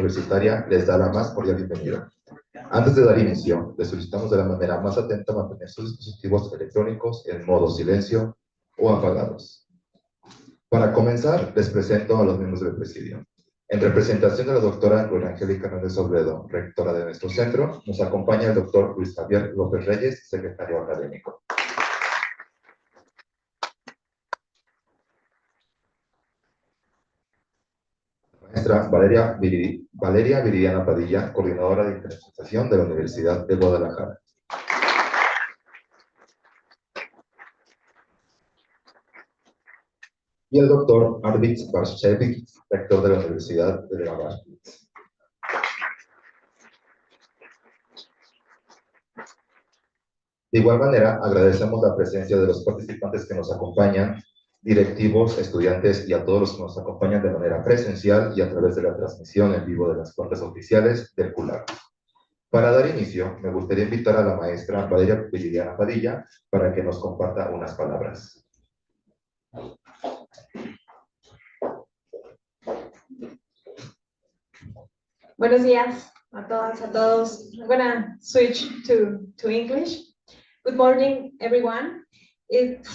Universitaria les da la más cordial bienvenida. Antes de dar inicio, les solicitamos de la manera más atenta mantener sus dispositivos electrónicos en modo silencio o apagados. Para comenzar, les presento a los miembros del presidio. En representación de la doctora Gloria Angélica Hernández Obledo, rectora de nuestro centro, nos acompaña el doctor Luis Javier López Reyes, secretario académico. Maestra Valeria Viridiana Padilla, coordinadora de Internacionalización de la Universidad de Guadalajara. Y el doctor Arvid Barshevich, rector de la Universidad de Guadalajara. De igual manera, agradecemos la presencia de los participantes que nos acompañan, directivos, estudiantes y a todos los que nos acompañan de manera presencial y a través de la transmisión en vivo de las cuentas oficiales del CULAC. Para dar inicio, me gustaría invitar a la maestra Valeria Viridiana Padilla para que nos comparta unas palabras. Buenos días a todas, a todos. I'm gonna switch to English. Good morning, everyone. It's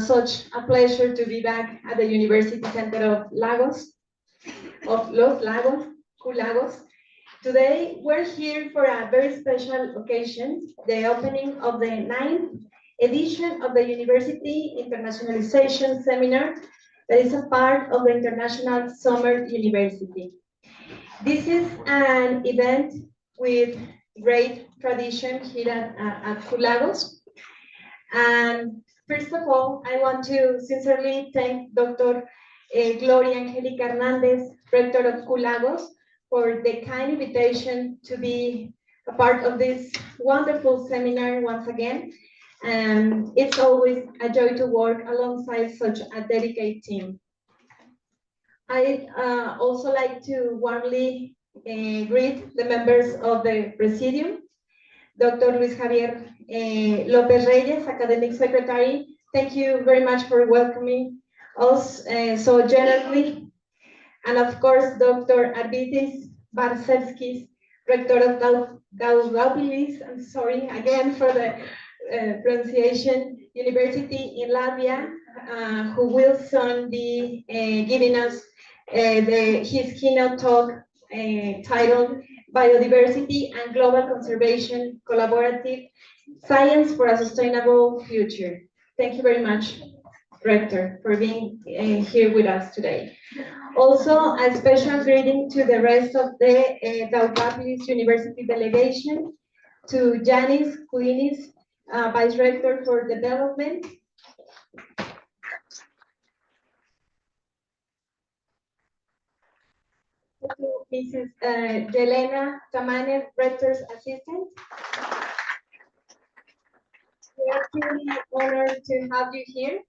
such a pleasure to be back at the University Center of Los Lagos, CULAGOS. Today, we're here for a very special occasion, the opening of the 9th edition of the University Internationalization Seminar that is a part of the International Summer University. This is an event with great tradition here at CULAGOS. And first of all, I want to sincerely thank Dr. Gloria Angélica Hernández, rector of CULAGOS, for the kind invitation to be a part of this wonderful seminar once again. And it's always a joy to work alongside such a dedicated team. I'd also like to warmly greet the members of the Presidium, Dr. Luis Javier López Reyes, Academic Secretary. Thank you very much for welcoming us so generously. And of course, Dr. Arvidis Barsevskis, Rector of Daugavpils, I'm sorry again for the pronunciation, University in Latvia, who will soon be giving us his keynote talk titled Biodiversity and Global Conservation Collaborative Science for a Sustainable Future. Thank you very much, Rector, for being here with us today. Also, a special greeting to the rest of the Daugavpils University delegation, to Janis Kuinis, Vice Rector for Development, to Mrs. Jelena Tamaner, Rector's Assistant. We are truly honored to have you here.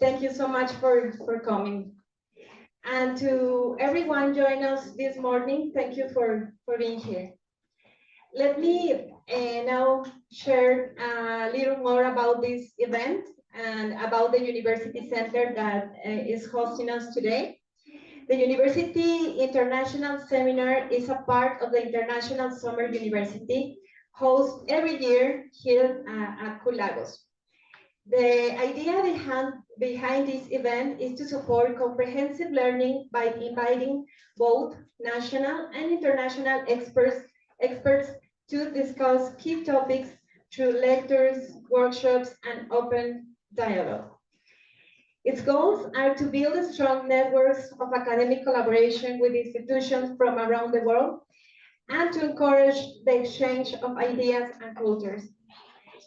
Thank you so much for coming. And to everyone joining us this morning, thank you for being here. Let me now share a little more about this event and about the University Center that is hosting us today. The University International Seminar is a part of the International Summer University, hosted every year here at CULAGOS. The idea behind this event is to support comprehensive learning by inviting both national and international experts to discuss key topics through lectures, workshops, and open dialogue. Its goals are to build strong networks of academic collaboration with institutions from around the world and to encourage the exchange of ideas and cultures.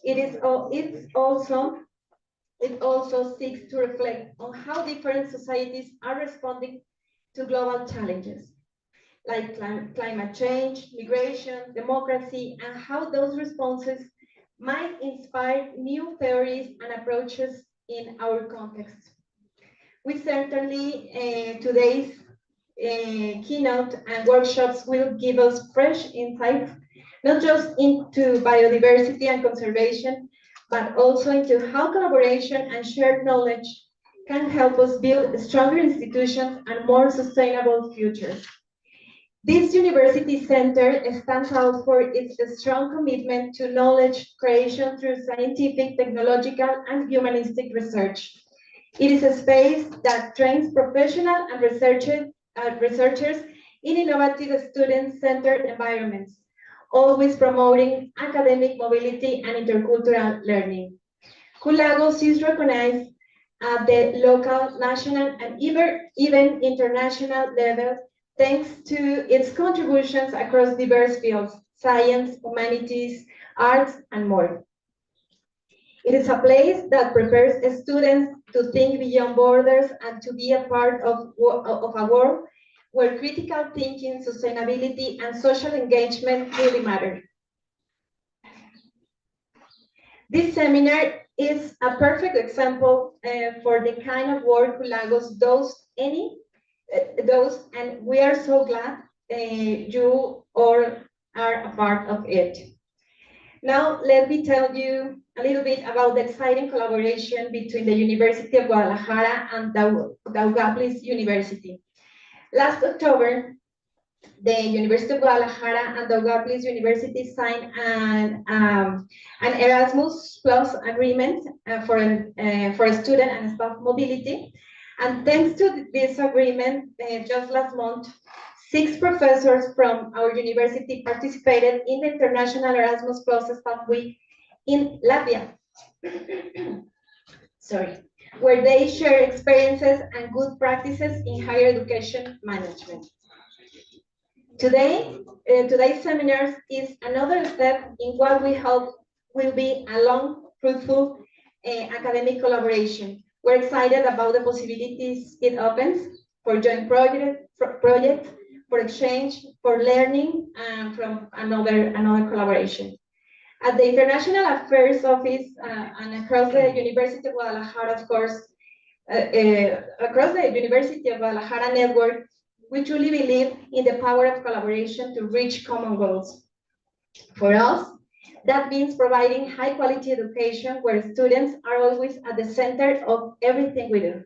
It also seeks to reflect on how different societies are responding to global challenges, like climate change, migration, democracy, and how those responses might inspire new theories and approaches in our context. We certainly, today's keynote and workshops will give us fresh insights, not just into biodiversity and conservation, but also into how collaboration and shared knowledge can help us build stronger institutions and more sustainable futures. This university center stands out for its strong commitment to knowledge creation through scientific, technological, and humanistic research. It is a space that trains professional and researchers in innovative student-centered environments, always promoting academic mobility and intercultural learning. Lagos is recognized at the local, national, and even international level thanks to its contributions across diverse fields, science, humanities, arts, and more. It is a place that prepares students to think beyond borders and to be a part of a world where critical thinking, sustainability, and social engagement really matter. This seminar is a perfect example for the kind of work Lagos does, and we are so glad you all are a part of it. Now, let me tell you a little bit about the exciting collaboration between the University of Guadalajara and Daugavpils University. Last October, the University of Guadalajara and Daugavpils University signed an Erasmus Plus agreement for student and staff mobility. And thanks to this agreement, just last month, 6 professors from our university participated in the International Erasmus Plus Staff Week in Latvia. Sorry, where they share experiences and good practices in higher education management. Today's seminar is another step in what we hope will be a long, fruitful academic collaboration. We're excited about the possibilities it opens for joint projects, for exchange, for learning, and from another collaboration. At the International Affairs Office and across the University of Guadalajara, of course, across the University of Guadalajara network, we truly believe in the power of collaboration to reach common goals. For us, that means providing high-quality education where students are always at the center of everything we do.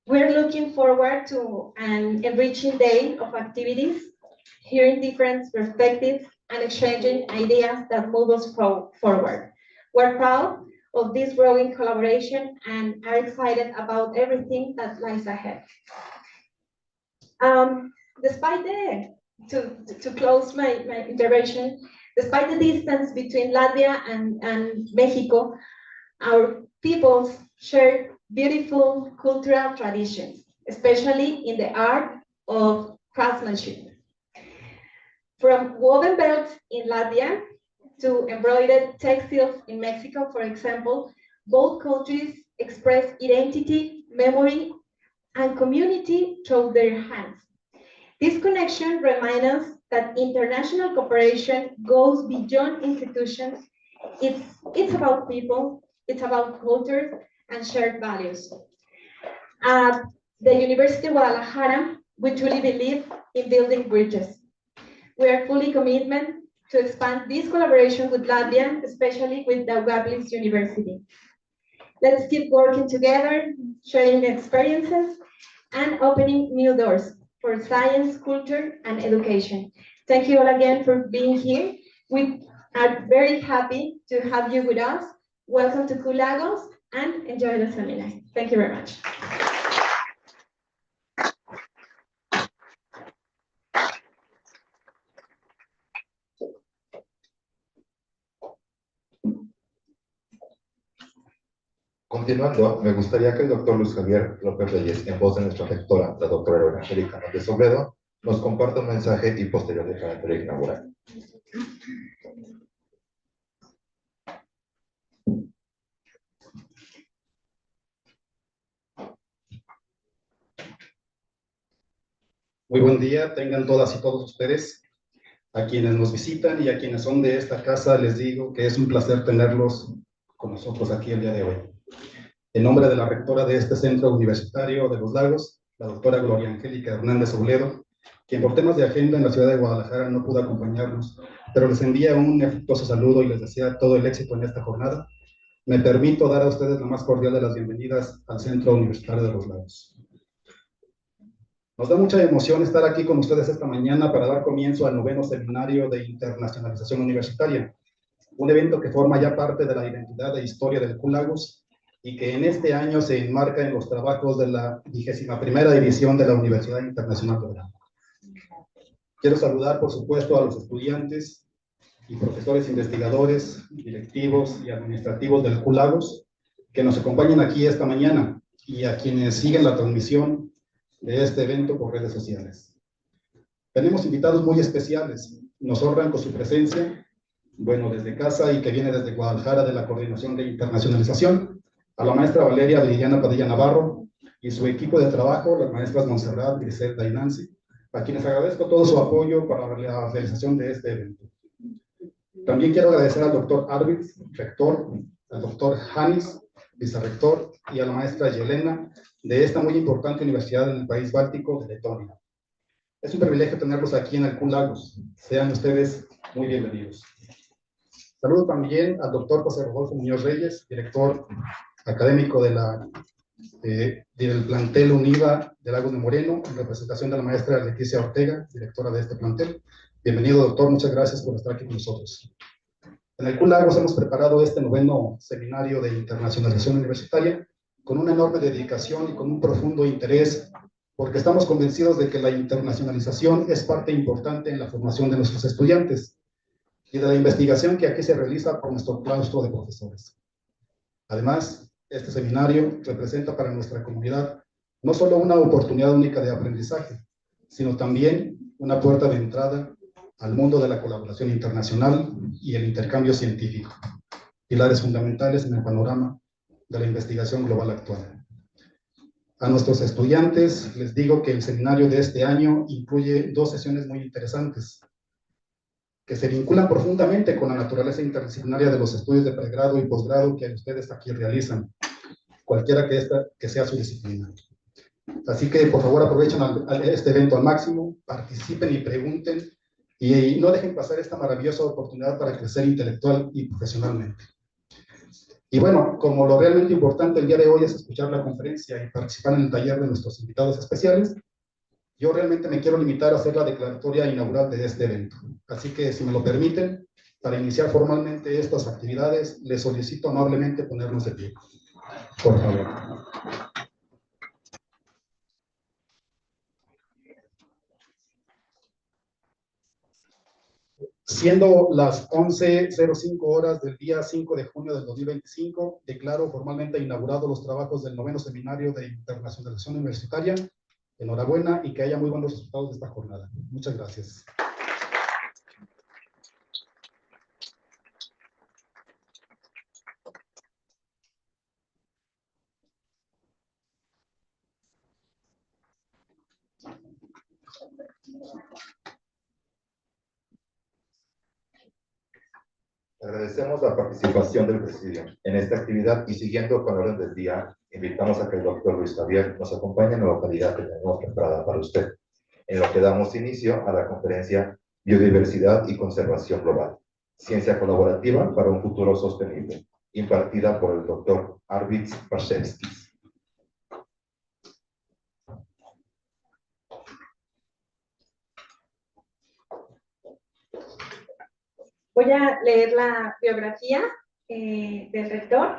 We're looking forward to an enriching day of activities, hearing different perspectives, and exchanging ideas that move us forward. We're proud of this growing collaboration and are excited about everything that lies ahead. To close my intervention, despite the distance between Latvia and Mexico, our peoples share beautiful cultural traditions, especially in the art of craftsmanship. From woven belts in Latvia to embroidered textiles in Mexico, for example, both countries express identity, memory, and community through their hands. This connection reminds us that international cooperation goes beyond institutions. It's about people, it's about cultures and shared values. At the University of Guadalajara, we truly believe in building bridges. We are fully committed to expand this collaboration with Latvia, especially with Daugavpils University. Let's keep working together, sharing experiences, and opening new doors for science, culture, and education. Thank you all again for being here. We are very happy to have you with us. Welcome to Lagos and enjoy the seminar. Thank you very much. Continuando, me gustaría que el doctor Luis Javier López Reyes, en voz de nuestra rectora, la doctora Angélica Hernández Obledo, nos comparta un mensaje y posterior declaratoria inaugural. Muy buen día, tengan todas y todos ustedes. A quienes nos visitan y a quienes son de esta casa, les digo que es un placer tenerlos con nosotros aquí el día de hoy. En nombre de la rectora de este Centro Universitario de Los Lagos, la doctora Gloria Angélica Hernández Obledo, quien por temas de agenda en la ciudad de Guadalajara no pudo acompañarnos, pero les envía un afectuoso saludo y les desea todo el éxito en esta jornada. Me permito dar a ustedes la más cordial de las bienvenidas al Centro Universitario de Los Lagos. Nos da mucha emoción estar aquí con ustedes esta mañana para dar comienzo al 9º Seminario de Internacionalización Universitaria, un evento que forma ya parte de la identidad e historia del Q-Lagos y que en este año se enmarca en los trabajos de la 21ª edición de la Universidad Internacional de Verano. Quiero saludar, por supuesto, a los estudiantes y profesores investigadores, directivos y administrativos del Q-Lagos que nos acompañan aquí esta mañana y a quienes siguen la transmisión de este evento por redes sociales. Tenemos invitados muy especiales, nos honran con su presencia, bueno, desde casa y que viene desde Guadalajara de la Coordinación de Internacionalización, a la maestra Valeria Viridiana Padilla Navarro y su equipo de trabajo, las maestras Montserrat, Griselda y Nancy, a quienes agradezco todo su apoyo para la realización de este evento. También quiero agradecer al doctor Arvid, rector, al doctor Hannes, vicerrector, y a la maestra Yelena, de esta muy importante universidad en el país báltico de Letonia. Es un privilegio tenerlos aquí en el Q-Lagos. Sean ustedes muy bienvenidos. Saludo también al doctor José Rodolfo Muñoz Reyes, director académico del plantel UNIVA de Lagos de Moreno, en representación de la maestra Leticia Ortega, directora de este plantel. Bienvenido, doctor, muchas gracias por estar aquí con nosotros. En el Q-Lagos hemos preparado este 9º Seminario de Internacionalización Universitaria con una enorme dedicación y con un profundo interés, porque estamos convencidos de que la internacionalización es parte importante en la formación de nuestros estudiantes y de la investigación que aquí se realiza por nuestro claustro de profesores. Además, este seminario representa para nuestra comunidad no solo una oportunidad única de aprendizaje, sino también una puerta de entrada al mundo de la colaboración internacional y el intercambio científico, pilares fundamentales en el panorama de la investigación global actual. A nuestros estudiantes les digo que el seminario de este año incluye 2 sesiones muy interesantes, que se vinculan profundamente con la naturaleza interdisciplinaria de los estudios de pregrado y posgrado que ustedes aquí realizan, cualquiera que sea su disciplina. Así que, por favor, aprovechen este evento al máximo, participen y pregunten, y no dejen pasar esta maravillosa oportunidad para crecer intelectual y profesionalmente. Y bueno, como lo realmente importante el día de hoy es escuchar la conferencia y participar en el taller de nuestros invitados especiales, yo realmente me quiero limitar a hacer la declaratoria inaugural de este evento. Así que, si me lo permiten, para iniciar formalmente estas actividades, les solicito amablemente ponernos de pie. Por favor. Siendo las 11:05 horas del día 5 de junio del 2025, declaro formalmente inaugurados los trabajos del 9º Seminario de Internacionalización Universitaria. Enhorabuena y que haya muy buenos resultados de esta jornada. Muchas gracias. Agradecemos la participación del presidio en esta actividad y siguiendo con el orden del día, invitamos a que el doctor Luis Javier nos acompañe en la localidad que tenemos preparada para usted, en lo que damos inicio a la conferencia Biodiversidad y Conservación Global, Ciencia Colaborativa para un Futuro Sostenible, impartida por el doctor Arvid Barszewski. Voy a leer la biografía del rector,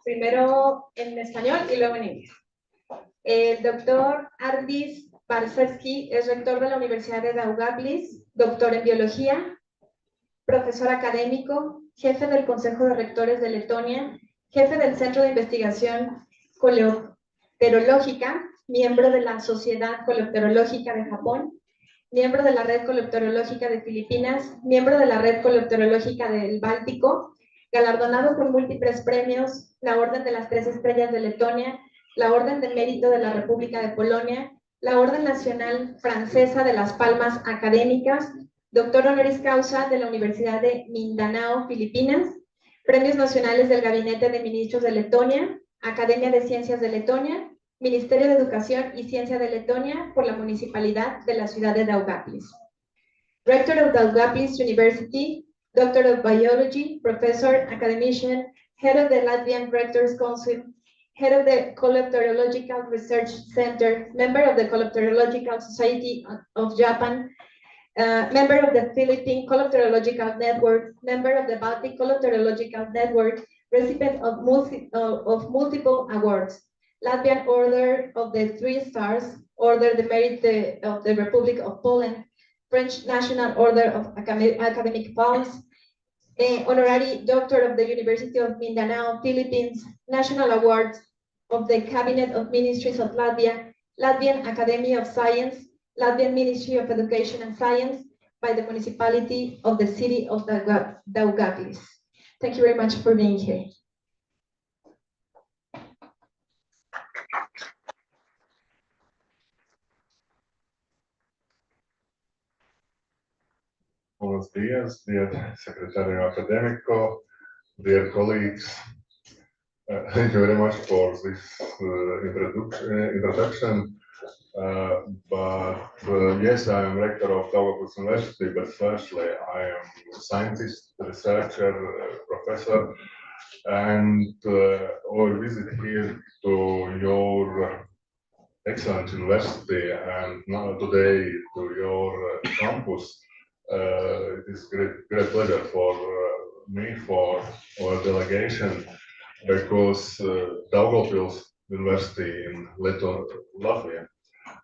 primero en español y luego en inglés. El doctor Arvid Barszewski es rector de la Universidad de Daugavpils, doctor en biología, profesor académico, jefe del Consejo de Rectores de Letonia, jefe del Centro de Investigación Coleopterológica, miembro de la Sociedad Coleopterológica de Japón, miembro de la Red Coleopterológica de Filipinas, miembro de la Red Coleopterológica del Báltico, galardonado con múltiples premios, la Orden de las 3 Estrellas de Letonia, la Orden de Mérito de la República de Polonia, la Orden Nacional Francesa de las Palmas Académicas, doctor honoris causa de la Universidad de Mindanao, Filipinas, premios nacionales del Gabinete de Ministros de Letonia, Academia de Ciencias de Letonia, Ministerio de Educación y Ciencia de Letonia por la Municipalidad de la ciudad de Daugavpils. Rector of Daugavpils University, Doctor of Biology, Professor, Academician, Head of the Latvian Rectors Council, head of the Colectorological Research Center, member of the Colectorological Society of Japan, member of the Philippine Colectorological Network, member of the Baltic Colectorological Network, recipient of multiple awards, Latvian Order of the Three Stars, Order the Merit of the Republic of Poland, French National Order of Academic Palms, Honorary Doctor of the University of Mindanao, Philippines, National Award of the Cabinet of Ministries of Latvia, Latvian Academy of Science, Latvian Ministry of Education and Science by the municipality of the city of Daugavpils. Thank you very much for being here. Buenos días, dear Secretario Académico, dear colleagues. Thank you very much for this introduction. Yes, I am rector of Daugavpils University, but firstly, I am a scientist, researcher, professor, and our visit here to your excellent university and now today to your campus. It is great pleasure for me, for our delegation, because Daugavpils University in Latvia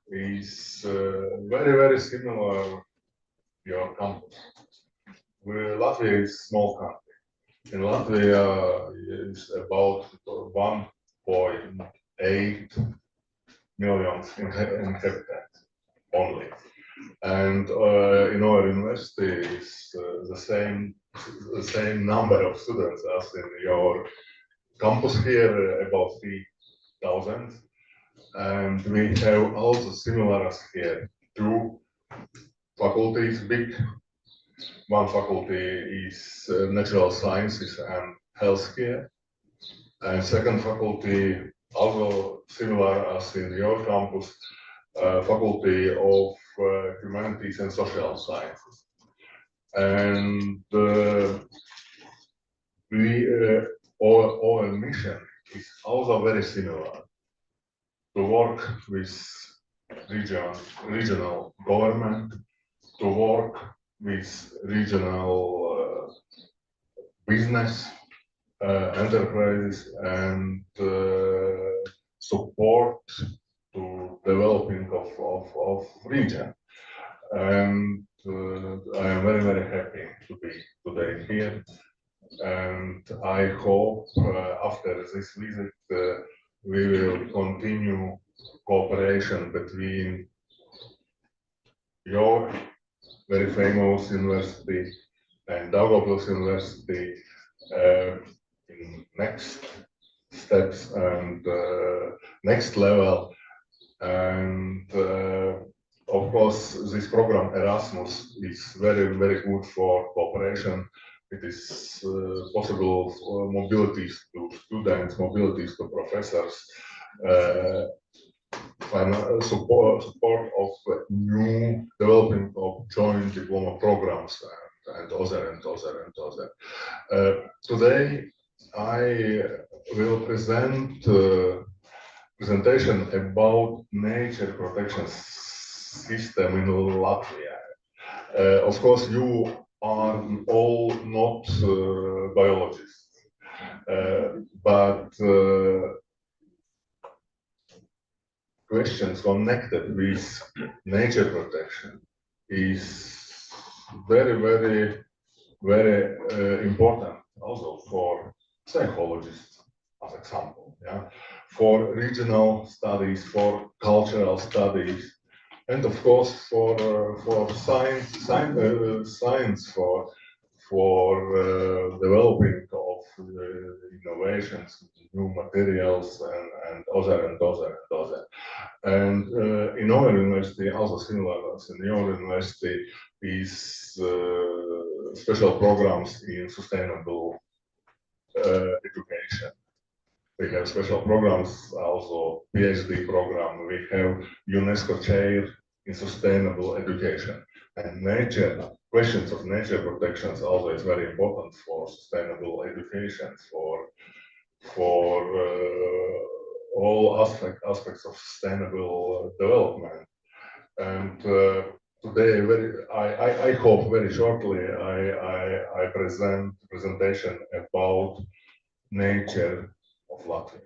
is very similar to your campus. Latvia is a small country. In Latvia is about 1.8 million inhabitants only. And in our university is the same number of students as in your campus here, about 3,000. And we have also similar as here, two faculties, big. One faculty is natural sciences and healthcare. And second faculty, also similar as in your campus, faculty of humanities and social sciences. And our mission is also very similar, to work with regional government, to work with regional business enterprises, and support to developing of region. And I am very happy to be today here. And I hope after this visit we will continue cooperation between your very famous university and Daugavpils University in next steps and next level. And of course, this program Erasmus is very good for cooperation. It is possible for mobilities to students, mobilities to professors, support of new developing of joint diploma programs and other. Today, I will present presentation about nature protection system in Latvia. Of course, you are all not biologists, but questions connected with nature protection is very important also for psychologists, as example, yeah, for regional studies, for cultural studies, and of course for science, for developing of innovations, new materials, and other. And in our university, also similar as in your university, is special programs in sustainable education. We have special programs, also PhD program. We have UNESCO chair in sustainable education. And nature, questions of nature protection is always very important for sustainable education, for all aspects of sustainable development. And today, I hope very shortly, I present presentation about nature of Latvia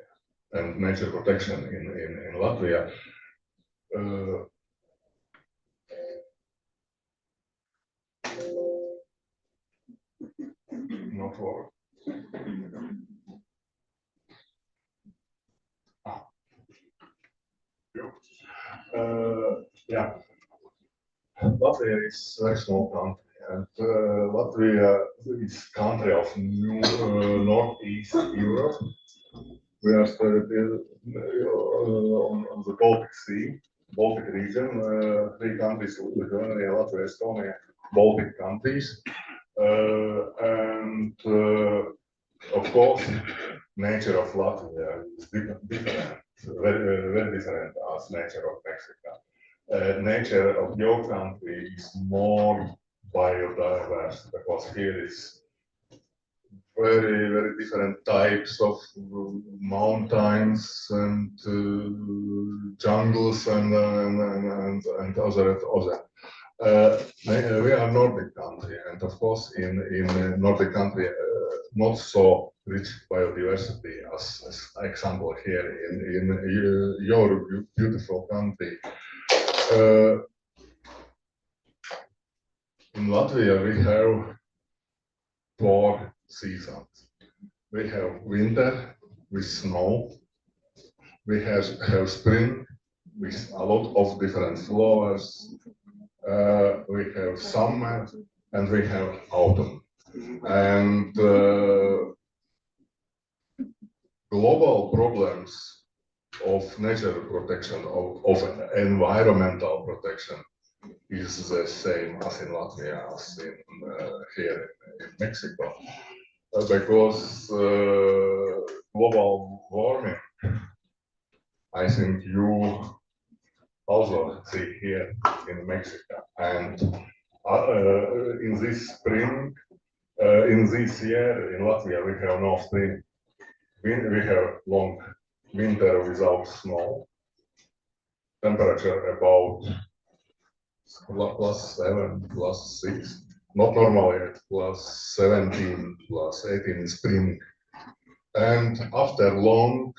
and nature protection in Latvia. Not forward. Yeah, Latvia is a very small country, and Latvia is country of Northeast Europe. We are on the Baltic Sea, Baltic region, 3 countries, Lithuania, Latvia, Estonia, Baltic countries. And of course, nature of Latvia is different, very different as nature of Mexico. Nature of your country is more biodiverse because here is very different types of mountains and jungles and other. We are Nordic country, and of course, in Nordic country, not so rich biodiversity as example here in your beautiful country. In Latvia, we have 4 seasons. We have winter with snow. We have spring with a lot of different flowers. We have summer and we have autumn. And global problems of nature protection, of environmental protection is the same as in Latvia, as in here in Mexico. Because global warming, I think you also see here in Mexico. And in this spring, in this year in Latvia, we have no spring. We have long winter without snow. Temperature about +7, +6. Not normally at +17, +18 in spring. And after long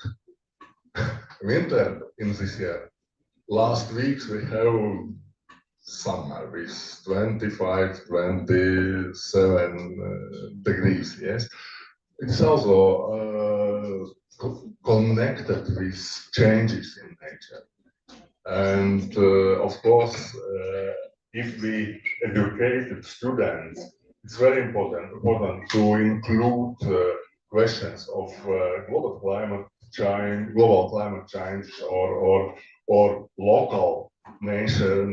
winter in this year, last weeks we have summer with 25, 27 degrees, yes. It's also connected with changes in nature. And of course, if we educate students, it's very important to include questions of global climate change or local nature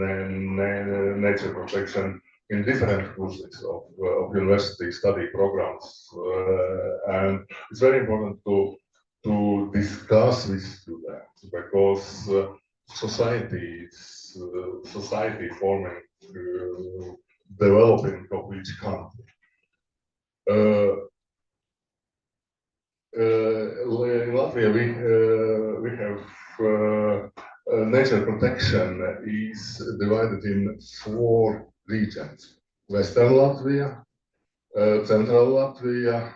protection in different courses of university study programs. And it's very important to discuss with students because society forming, developing of each country. In Latvia, we have nature protection is divided in 4 regions: Western Latvia, Central Latvia,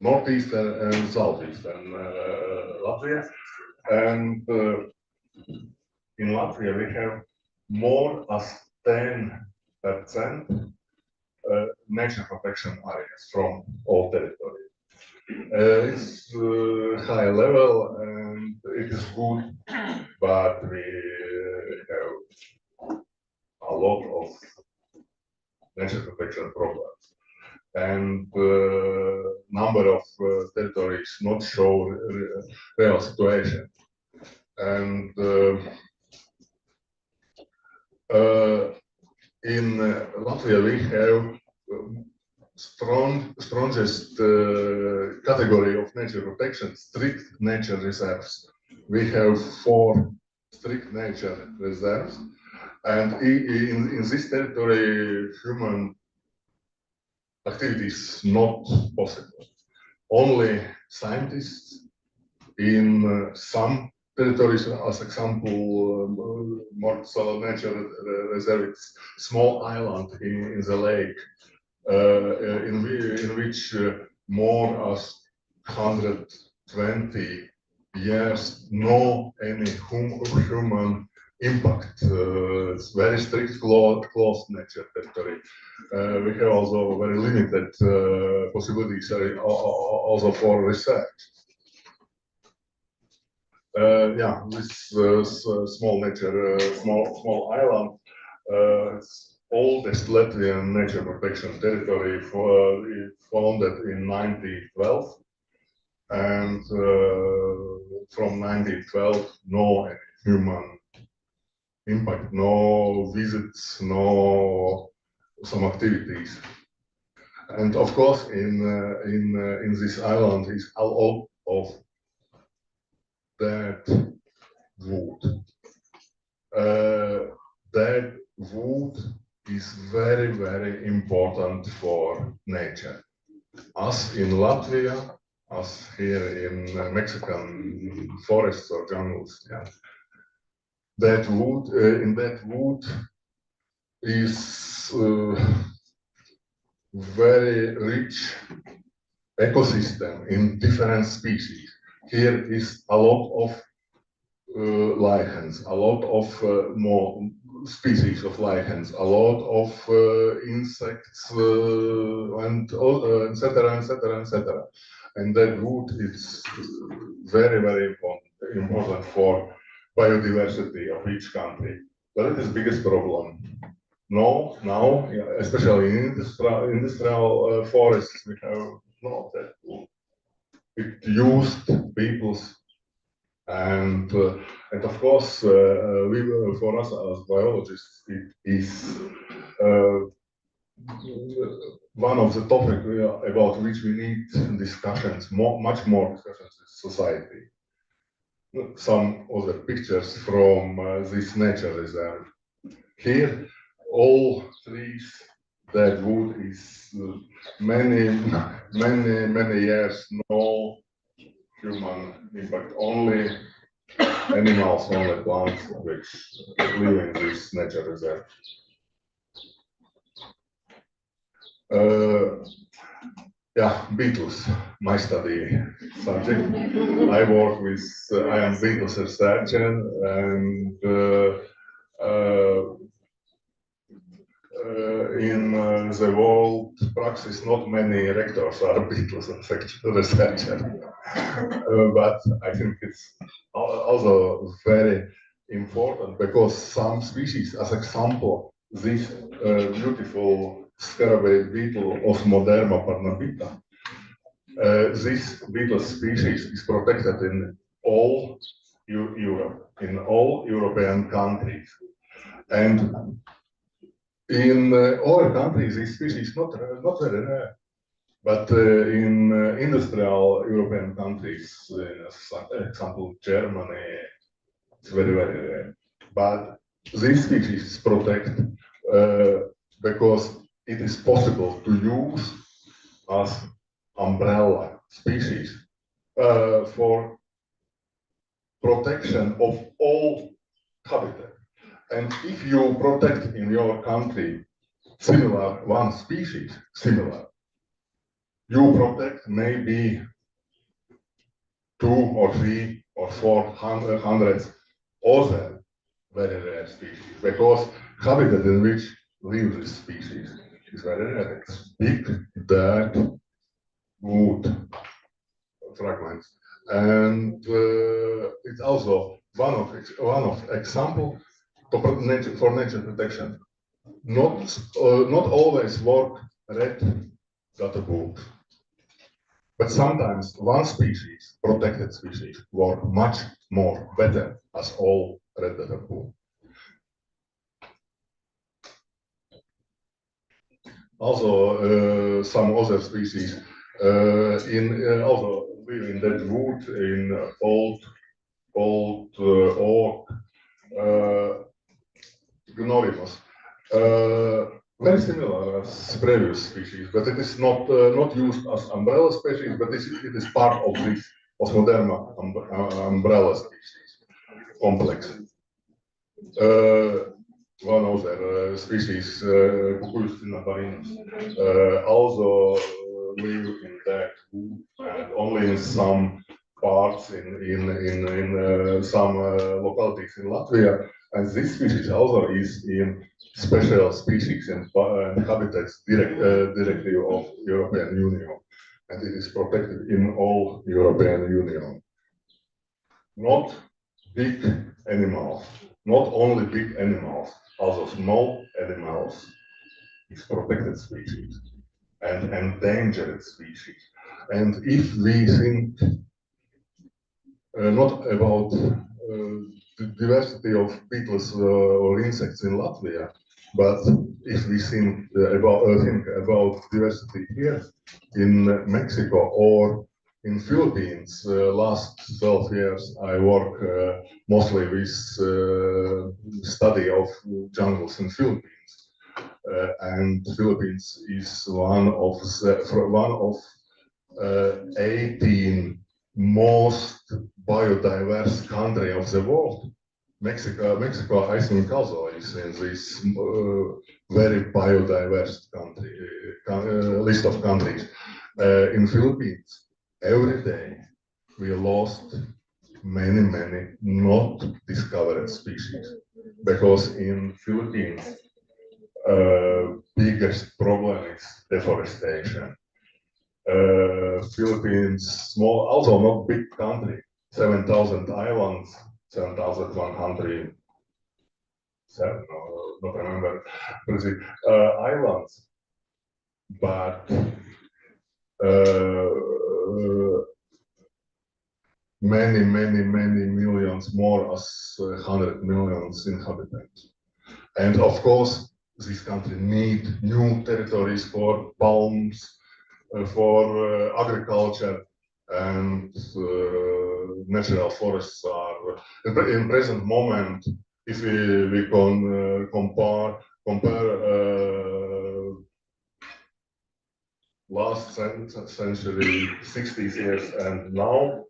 Northeastern and Southeastern Latvia. And in Latvia, we have more than 10% nature protection areas from all territory. It's high level and it is good, but we have a lot of nature protection problems. And number of territories not show real situation. And in Latvia, we have strongest category of nature protection, strict nature reserves. We have 4 strict nature reserves, and in this territory, human activity is not possible. Only scientists in some territories, as example, Mortsala Nature Reserve, it's small island in the lake, in which more as 120 years no any human impact. It's very strict closed nature territory. We have also very limited possibilities also for research. Yeah, this small nature, small island, it's oldest Latvian nature protection territory, founded in 1912, and from 1912, no human impact, no visits, no some activities, and of course in this island is a lot of dead wood. Dead wood is very, very important for nature. As in Latvia, as here in Mexican forests or jungles. Yeah. That wood, in that wood is very rich ecosystem in different species. Here is a lot of lichens, a lot of more species of lichens, a lot of insects, and etc., etc., etc. And that wood is very, very important for biodiversity of each country. But it is the biggest problem. No, now, especially in industrial forests, we have no that wood. It used people's. And of course, for us as biologists, it is one of the topics about which we need discussions, much more discussions in society. Some other pictures from this nature reserve. Here, all trees, that wood is many years, no human impact, only animals, only plants which live in this nature reserve. Yeah, beetles, my study subject. I work with, I am beetles researcher, and in the world practice, not many rectors are beetles researchers. But I think it's also very important because some species, as example, this beautiful scarabate beetle Osmoderma parnabita, this beetle species is protected in all Europe, in all European countries. And in other countries, this species is not very rare. But in industrial European countries, for example, Germany, it's very, very rare. But this species is protected because it is possible to use as umbrella species for protection of all habitat. And if you protect in your country similar one species, similar, you protect maybe 2 or 3 or 400 other very rare species, because habitat in which live this species is very rare. It's big, dead wood fragments, and it's also one of example for nature protection. Not always work red data book. But sometimes one species, protected species, work much more better as all red data pool. Also, some other species also live in that wood, in old oak, Gnorrimus. Very similar as previous species, but it is not used as umbrella species, but it is part of Osmoderma umbrella species, complex. One other species, Cuculistina barinus, also live in that group and only in some parts in some localities in Latvia. And this species also is in special species and habitats directive of European Union, and it is protected in all European Union. Not big animals, not only big animals, also small animals is protected species and endangered species. And if we think not about the diversity of beetles or insects in Latvia, but if we think about diversity here in Mexico or in Philippines, last 12 years I work mostly with study of jungles in Philippines, and Philippines is one of 18 most biodiverse country of the world. Mexico, I think, also is in this very biodiverse country list of countries. In Philippines, every day we lost many not discovered species, because in Philippines biggest problem is deforestation. Philippines, small, also not big country, 7,000 islands, 7,100, not remember, islands, but many millions, more as 100 millions inhabitants. And of course, this country need new territories for palms, for agriculture, and natural forests are in present moment. If we can compare last century, 60 years, and now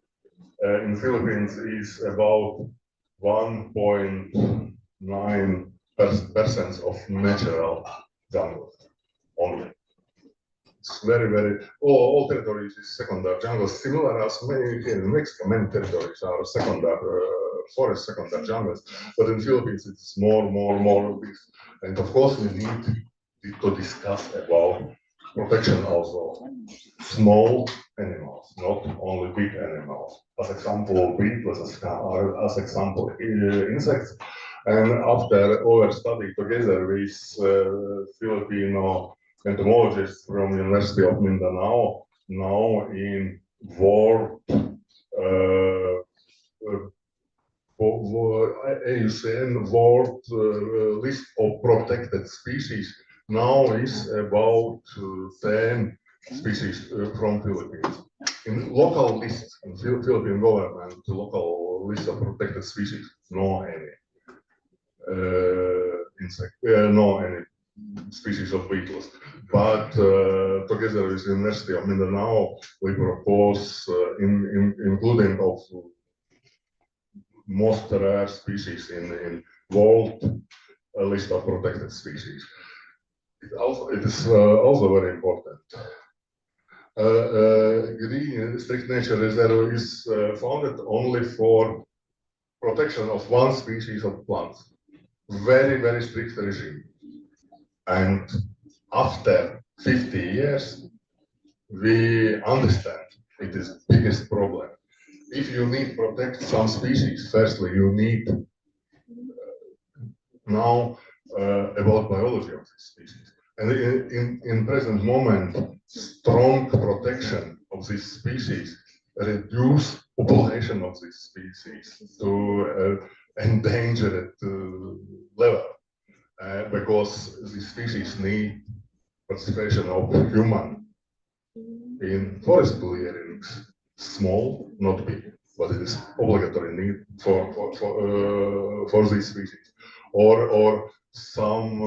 in Philippines is about 1.9% of natural jungle only. It's very all territories is secondary jungles, similar as many in Mexico. Many territories are secondary forest, secondary jungles, but in Philippines it's more big. And of course we need to discuss about protection also small animals, not only big animals. As example, beetles, as example, insects. And after our study together with Filipino entomologists from University of Mindanao, now in world AUCN world list of protected species now is about 10 species from Philippines. In local lists, in Philippine government, local list of protected species, no any insect, no any species of beetles. But together with the University of Mindanao, we propose including of most rare species in world list of protected species. It is also very important. Green strict nature reserve is founded only for protection of one species of plants. Very strict regime. And after 50 years, we understand it is biggest problem. If you need to protect some species, firstly you need now about biology of this species. And in present moment, strong protection of this species reduce population of this species to endangered level, because this species need participation of human in forest clearings, small, not big, but it is obligatory need for this species, or some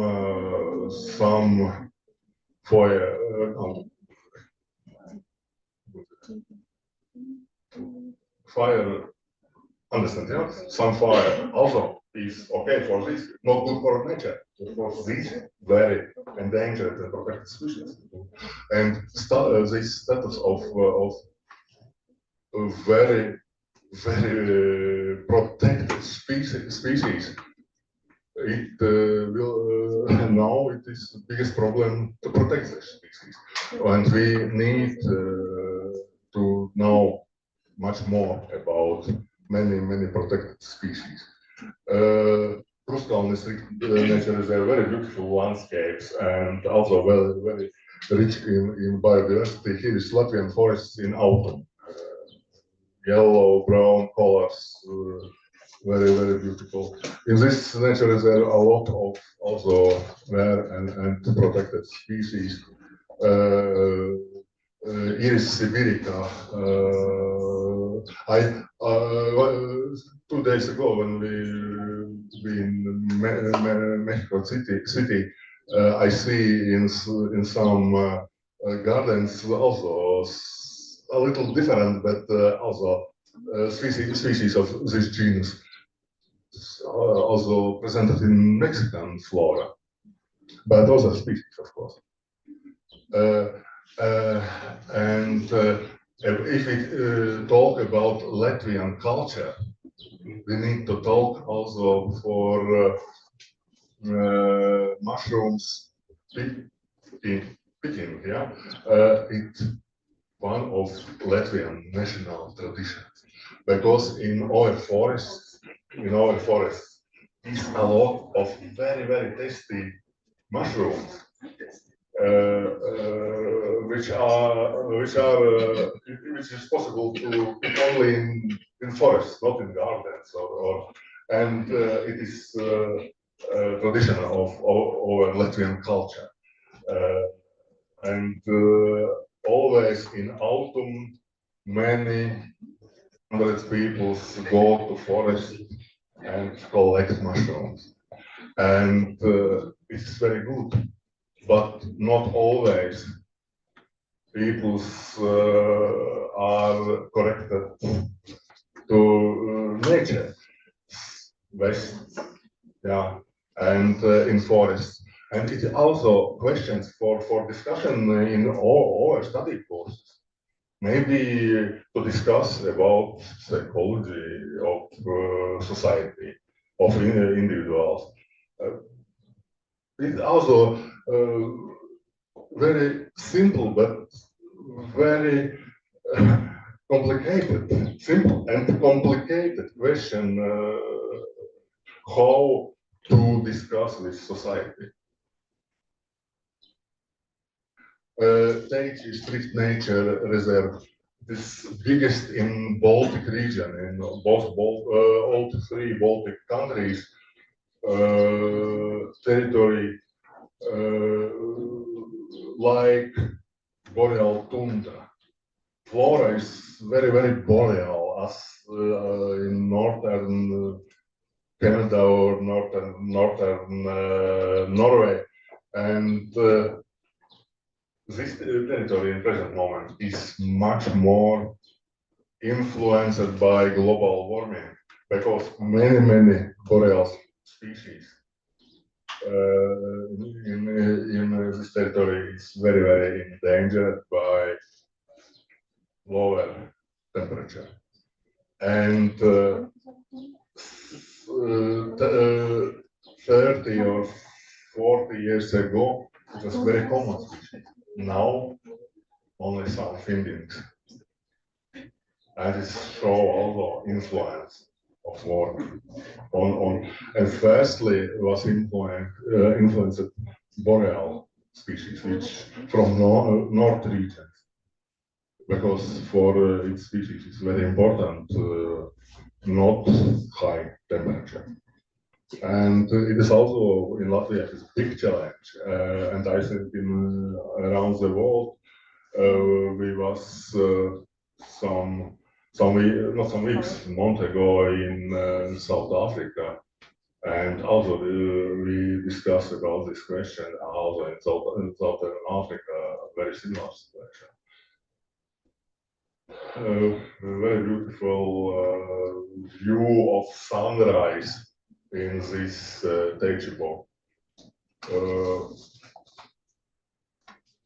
for fire, understand, yeah? Some fire also is okay for this, not good for nature, for these very endangered and protected species. And this status of very protected species, it will now it is the biggest problem to protect the species, and we need to know much more about many protected species. Krustkalnis nature is a very beautiful landscapes and also very rich in biodiversity. Here is Latvian forests in autumn. Yellow, brown colors, very beautiful. In this nature is there a lot of also rare and protected species. Iris sibirica. 2 days ago when we in Mexico City, I see in some gardens also a little different, but also species of this genus also presented in Mexican flora, but also species, of course. If we talk about Latvian culture, we need to talk also for mushrooms picking. Yeah, it's one of Latvian national traditions, because in our forests is a lot of very tasty mushrooms, which is possible to pick only in forests, not in gardens, and it is tradition of our Latvian culture, and always in autumn, many hundreds people go to forest and collect mushrooms, and it's very good, but not always people are connected to nature, west, yeah, and in forests. And it also questions for discussion in all our study courses. Maybe to discuss about psychology of society, of individuals. It's also very simple, but very complicated, simple and complicated question, how to discuss with society. Take Strict Nature Reserve, this biggest in Baltic region, in all 3 Baltic countries, territory like boreal tundra. Flora is very boreal, as in northern Canada or northern Norway, and this territory in present moment is much more influenced by global warming, because many boreal species in this territory is very endangered by lower temperature. And 30 or 40 years ago, it was very common species. Now, only some findings. And it shows also influence of work on and firstly was influenced boreal species, which from north regions, because for its species it's very important not high temperature. And it is also in Latvia it's a big challenge, and I think around the world we was not some weeks, a month ago in South Africa, and also we discussed about this question. Also in Southern Africa, very similar situation. very beautiful view of sunrise in this Teichibo.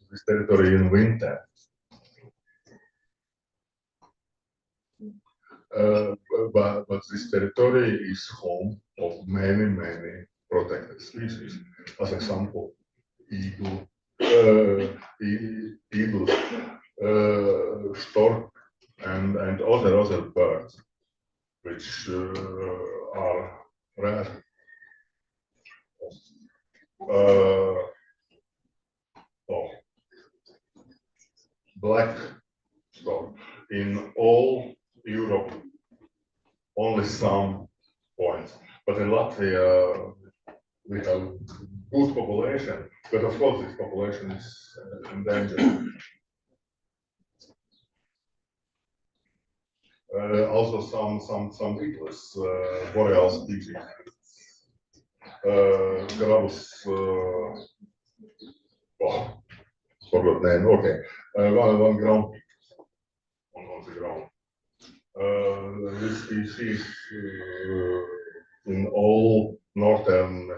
This territory in winter. But this territory is home of many protected species. As example, eagle, stork, and other birds, which are rare. Black stork in all Europe, only some points. But in Latvia, we have good population, but of course this population is endangered. Also some beetles, boreal species. Gravus, forgot name. Okay, one ground on the ground. This species in all northern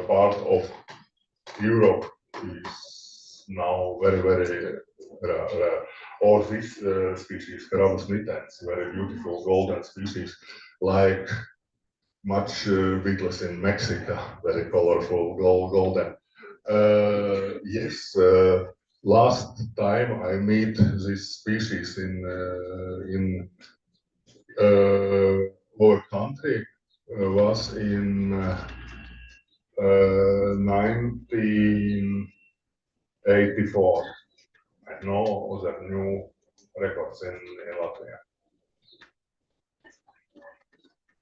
part of Europe is now very rare. Or this species, Gravus nitens, very beautiful golden species, like much beetles in Mexico, very colorful, golden. Yes, last time I meet this species in our country was in 1984. And no other new records in Latvia.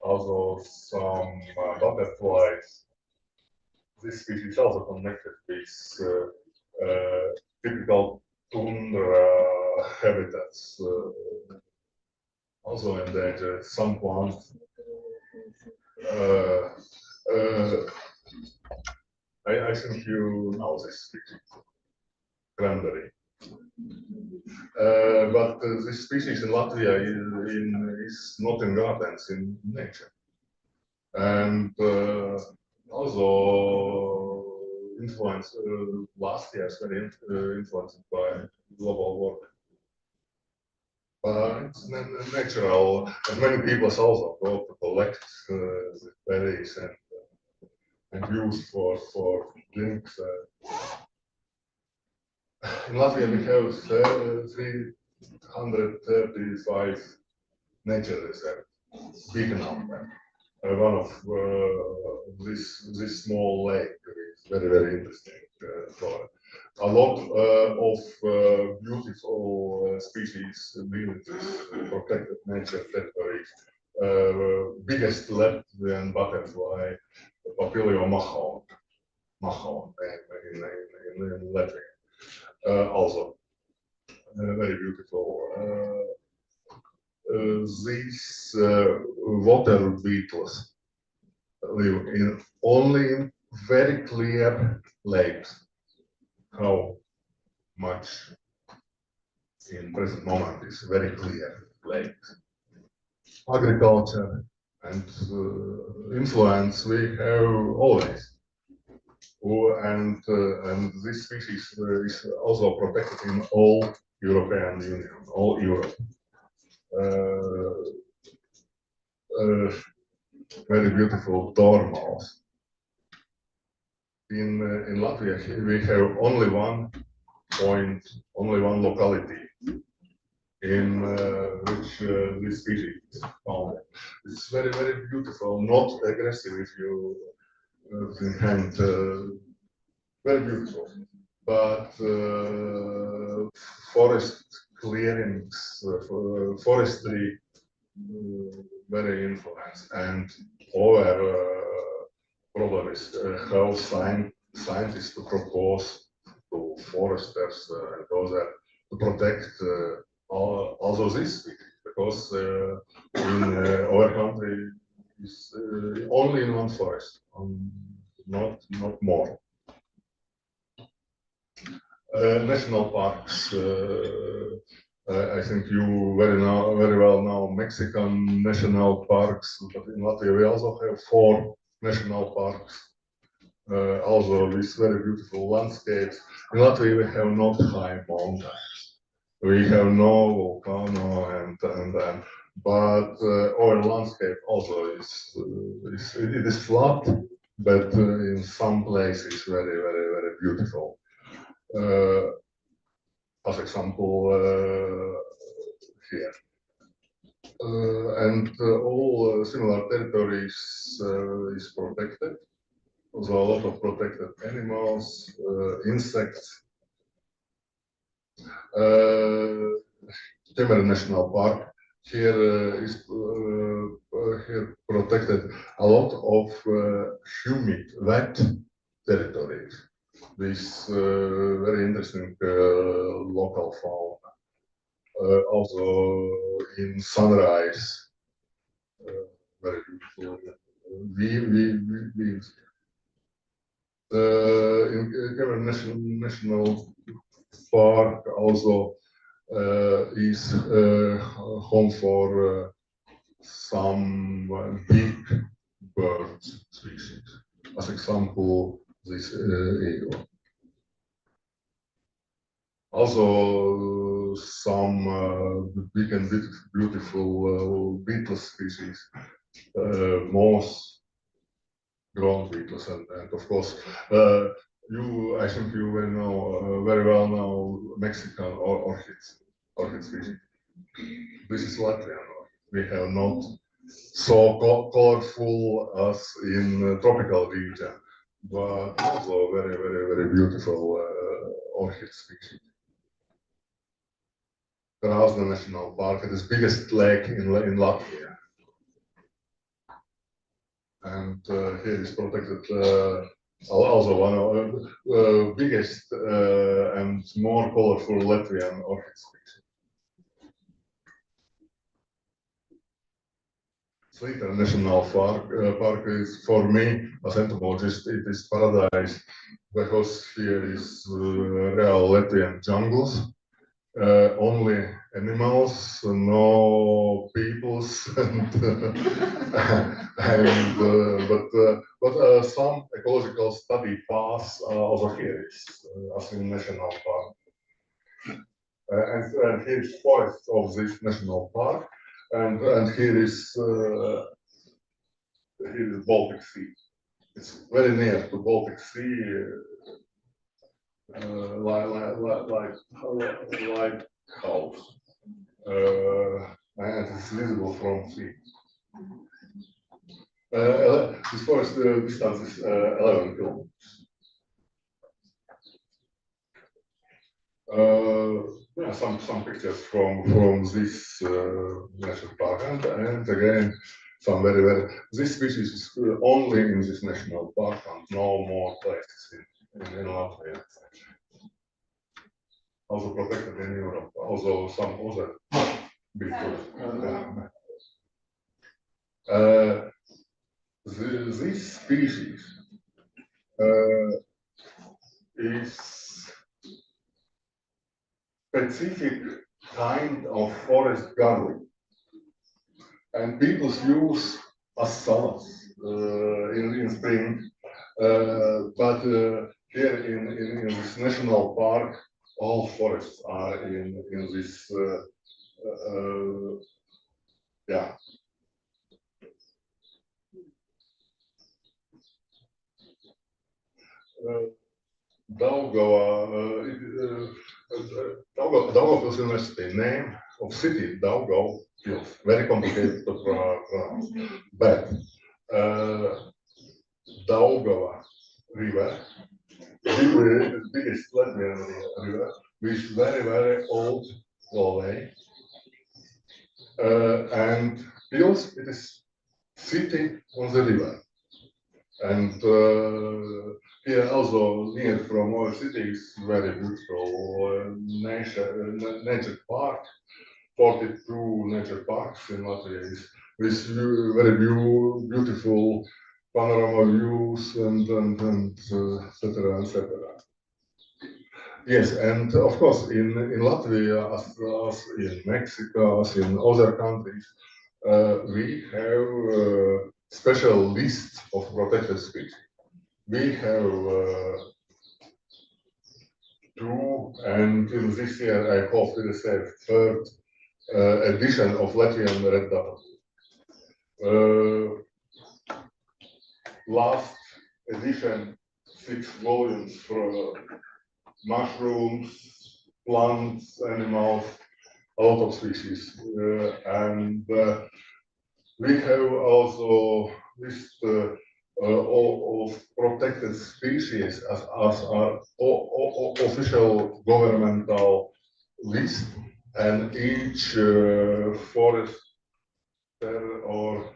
Also some butterflies. This species is also connected with typical tundra habitats. Also endangered. Some plants. I think you know this species. Cranberry. But this species in Latvia is not in gardens, in nature. And also influenced, last year, very influenced by global warming. But it's natural, and many people also go to collect the berries and use for drinks. In Latvia, we have 335 nature reserves, big number. One of this small lake is very interesting for a lot of beautiful species live in this protected nature territories. Biggest Latvian butterfly, Papilio maho in Latvia. Also very beautiful. These water beetles live in only very clear lakes. How much in present moment is very clear lakes. Agriculture and influence we have always. And this species is also protected in all European Union, all Europe. Very beautiful dormouse. In Latvia, we have only one point, only one locality in which this species is found. It's very beautiful, not aggressive if you hand, very beautiful. But forest clearings, forestry, very influenced. And our problem is how scientists to propose to foresters and others to protect also this species, because in our country is only in one forest, not more. National parks, I think you very well know Mexican national parks, but in Latvia we also have 4 national parks. Also these very beautiful landscapes. In Latvia we have not high mountains. We have no volcano but our landscape also is flat, but in some places very beautiful. As example here. All similar territories is protected. Also a lot of protected animals, insects. Timber National Park here is here protected a lot of humid, wet territories. This very interesting local fauna. Also in sunrise, very beautiful views. In Cameron National Park also is home for some big bird species. As example, this eagle. Also, some big and beautiful beetle species, moss, ground beetles, and of course, I think you very well know Mexican orchid species. This is Latvian. We have not so colorful as in tropical region, but also very beautiful orchid species. Krasna National Park, it is biggest lake in Latvia. And here is protected also one of biggest and more colorful Latvian orchid species. Slītera National Park is, for me, as entomologist, it is paradise because here is real Latvian jungles. Only animals, no peoples, but some ecological study paths also here is as in national park. And here is forest of this national park, and here is Baltic Sea. It's very near to Baltic Sea. Like house, and it's visible from sea. This forest distance is 11 kilometers. Yeah, some pictures from this national park, and again some very this species is only in this national park and no more places in Latvia. Also protected in Europe, also some other big this species is specific kind of forest garlic, and people use as salads in spring. But here in this national park, all forests are in this yeah. Daugavpils University, name of city, Daugavpils, very complicated to pronounce, but Daugava River, biggest Latvian river, with very old valley, and Pils, it is city on the river, and here also near from our city is very beautiful nature park. 42 nature parks in Latvia with very beautiful panorama views and etc. Yes, and of course, in Latvia, as in Mexico, as in other countries, we have special lists of protected species. We have two, and in this year, I hope to receive third edition of Latvian Red Data. Last edition, 6 volumes for mushrooms, plants, animals, a lot of species. And we have also list of protected species as our official governmental list, and each forester or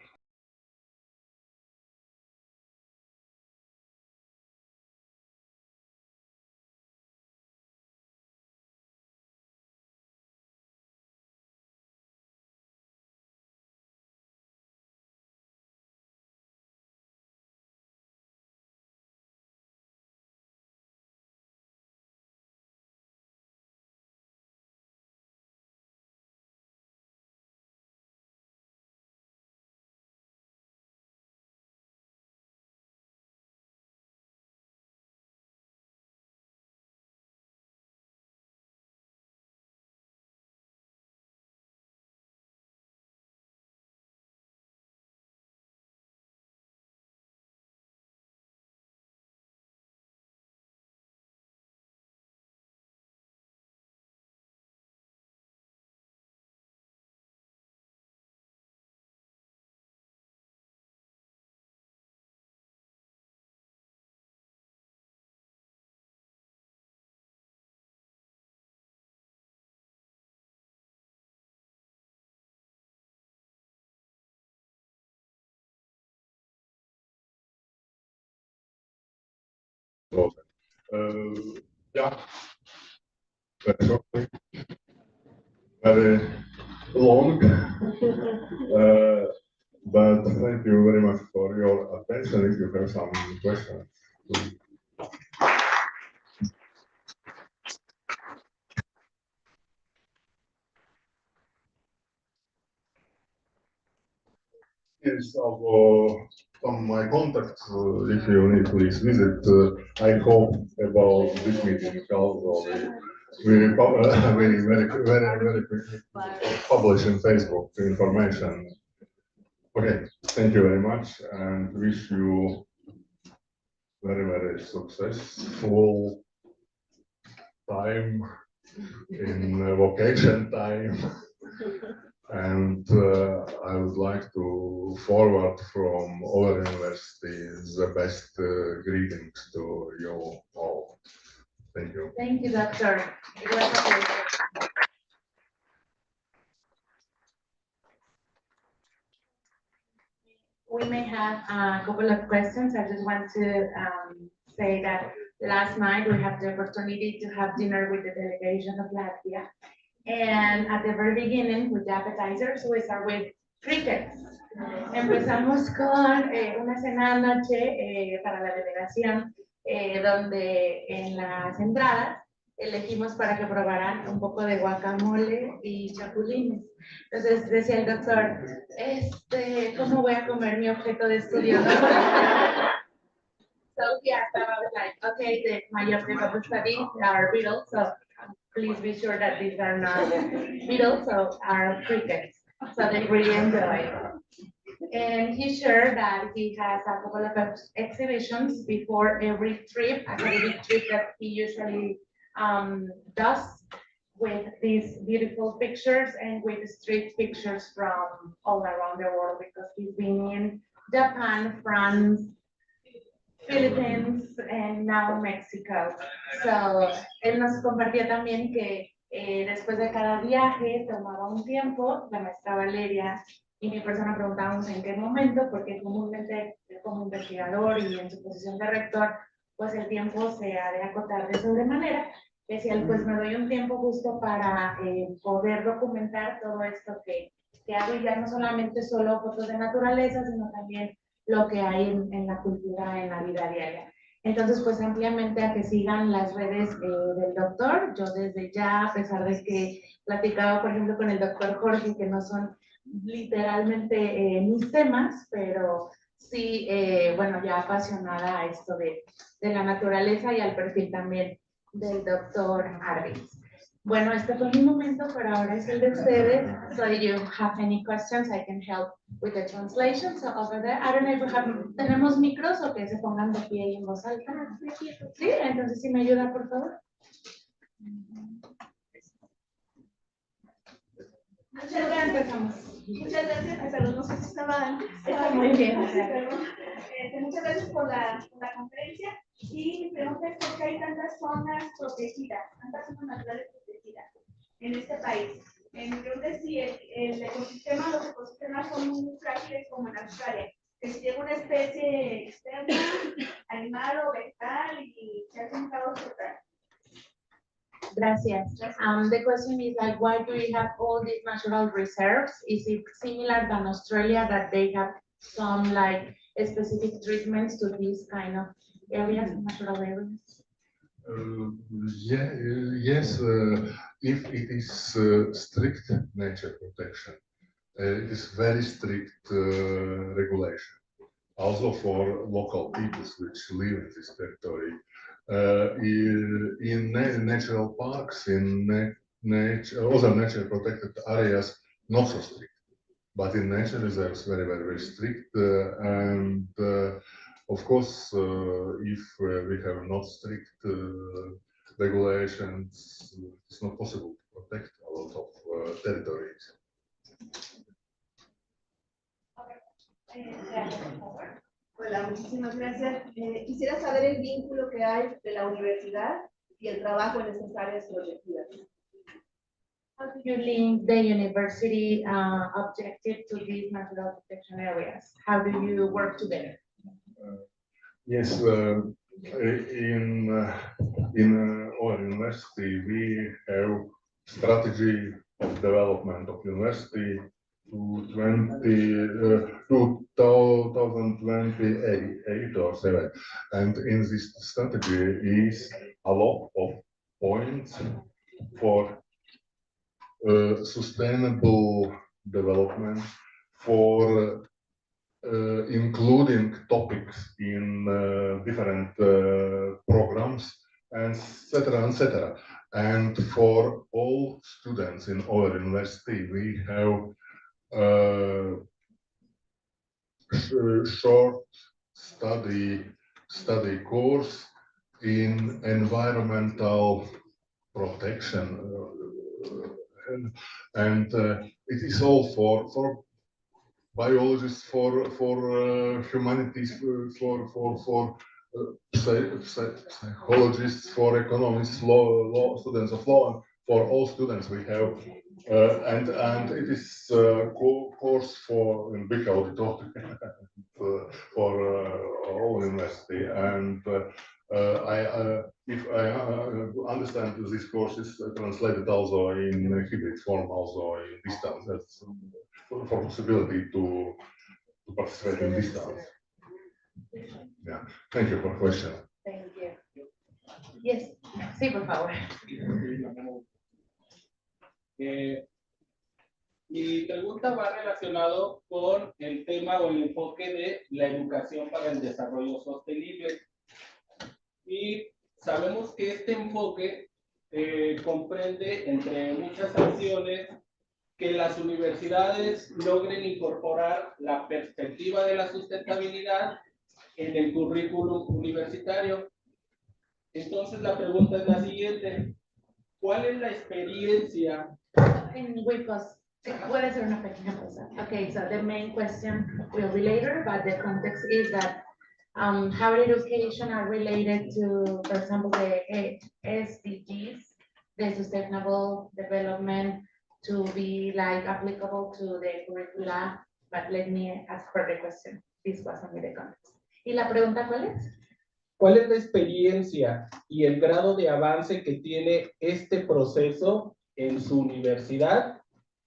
yeah, very shortly, very long, but thank you very much for your attention. If you have some questions, please. Here's some my contacts. If you need, please visit. I hope about this meeting also. We very quickly publish in Facebook the information. Okay, thank you very much, and wish you very successful time in vacation time. And I would like to forward from our universities the best greetings to you all. Thank you. Thank you, Doctor. It was a pleasure. We may have a couple of questions. I just want to say that last night we had the opportunity to have dinner with the delegation of Latvia. And at the very beginning, with the appetizers, we start with crickets. Empezamos con una cena anoche para la delegación, donde en las entradas elegimos para que probaran un poco de guacamole y chapulines. Entonces decía el doctor, ¿cómo voy a comer mi objeto de estudio? So he asked about like, okay, my object of the study are beetles, so please be sure that these are not beetles, so are crickets. So they really enjoy. And he shared that he has a couple of exhibitions before every trip, academic trip that he usually does, with these beautiful pictures and with street pictures from all around the world, because he's been in Japan, France, Philippines, and now Mexico. So, él nos compartía también que después de cada viaje tomaba un tiempo, la maestra Valeria y mi persona preguntábamos en qué momento, porque comúnmente como investigador y en su posición de rector, pues el tiempo se ha de acotar de sobremanera. Decía él, pues me doy un tiempo justo para poder documentar todo esto que hago, y ya no solamente solo fotos de naturaleza, sino también lo que hay en la cultura, en la vida diaria. Entonces, pues ampliamente a que sigan las redes del doctor. Yo desde ya, a pesar de que platicaba, por ejemplo, con el doctor Jorge, que no son literalmente mis temas, pero sí, bueno, ya apasionada a esto de la naturaleza y al perfil también del doctor Arvis. Bueno, este fue mi momento, pero ahora es el de ustedes. So if you have any questions, I can help with the translation. So over there, I don't know if we have, ¿tenemos micros o que se pongan de pie y en voz alta? Sí, entonces si me ayuda, por favor. Muchas gracias. Muchas gracias. Perdón, no sé si estaba Muy bien. Muchas gracias por la conferencia. Y mi pregunta es por qué hay tantas zonas protegidas, tantas zonas naturales protegidas en este país. Mi pregunta es si el ecosistema, los ecosistemas son muy frágiles como en Australia. Que si llega una especie externa, animal o vegetal y se hace un caos total. Gracias. The question is like, why do we have all these natural reserves? Is it similar than Australia that they have some like specific treatments to these kind of areas, natural areas? Yes, if it is strict nature protection, it is very strict regulation. Also for local peoples which live in this territory. In natural parks, in other nature protected areas, not so strict. But in nature reserves, very, very, very strict. And of course, if we have not strict regulations, it's not possible to protect a lot of territories. Gracias, por favor. Hola, muchísimas gracias. Quisiera saber el vínculo que hay de la universidad y el trabajo en estas áreas protegidas. How do you link the university objective to these natural protection areas? How do you work together? Yes, in our university, we have strategy of development of university to 2028 or 7, and in this strategy is a lot of points for sustainable development, for including topics in different programs, etc., etc. And for all students in our university, we have short study course in environmental protection, and it is all for biologists, for humanities, for psychologists, for economists, law students of law, and for all students we have, and it is a course for in big auditorium for all university, and if I understand, this course is translated also in hybrid form, also in distance. That's for possibility to participate in distance. Yeah, thank you for the question. Thank you. Yes, sí, por favor. Mi pregunta va relacionado con el tema o el enfoque de la educación para el desarrollo sostenible. Y sabemos que este enfoque comprende, entre muchas acciones, que las universidades logren incorporar la perspectiva de la sustentabilidad en el currículum universitario. Entonces la pregunta es la siguiente: ¿cuál es la experiencia? Puede ser una pequeña cosa. Okay, so the main question will be later, but the context is that how education are related to, for example, the SDGs, the sustainable development, to be like applicable to the curricula. But let me ask for the question. This was only the context. ¿Y la pregunta cuál es? ¿Cuál es la experiencia y el grado de avance que tiene este proceso en su universidad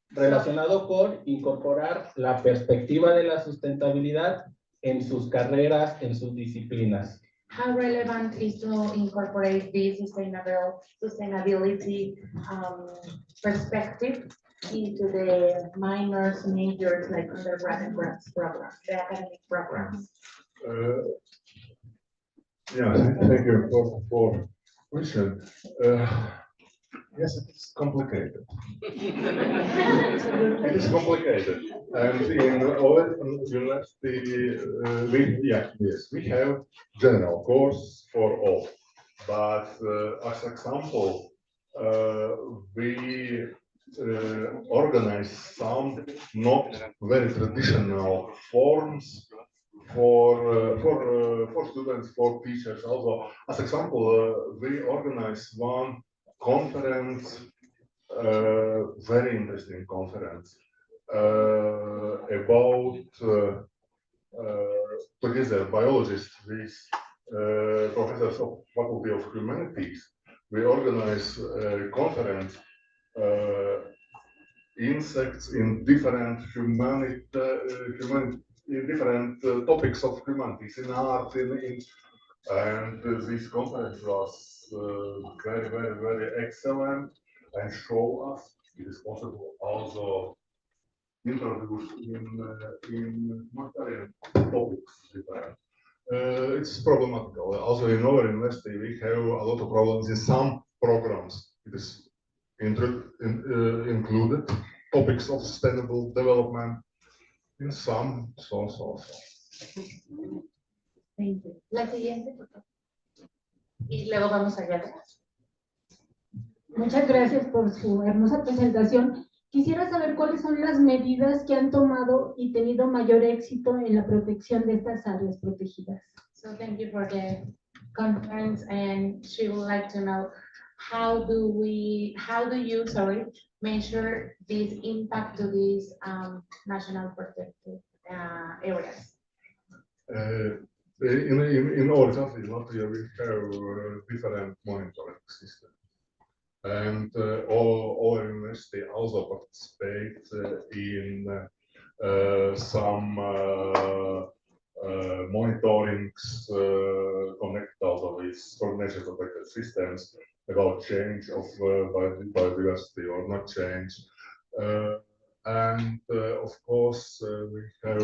relacionado con incorporar la perspectiva de la sustentabilidad en sus carreras, en sus disciplinas? how relevant is to incorporate this sustainability perspective into the minors, majors, like undergraduate programs, the academic programs? Yeah, thank you for question. Yes, it's complicated. It is complicated, and in our university, we have general course for all. But as example, we organize some not very traditional forms for students, for teachers. Also, as example, we organize one conference, very interesting conference about together biologists with professors of Faculty of Humanities. We organize a conference, insects in different in different topics of humanities, in art, and this conference was very, very, very excellent and show us it is possible also introduce in material topics different. It's problematical. Also in our university we have a lot of problems in some programs. It is included topics of sustainable development. In some, so. Thank you. La siguiente, por favor. Y luego vamos allá atrás. Muchas gracias por su hermosa presentación. Quisiera saber cuáles son las medidas que han tomado y tenido mayor éxito en la protección de estas áreas protegidas. So thank you for the conference, and she would like to know how do you measure this impact to these national protected areas? In our country, Latvia, we have different monitoring systems. And our university also participates in some monitorings connected also with coordination protected systems about change of biodiversity or not change. And of course, we have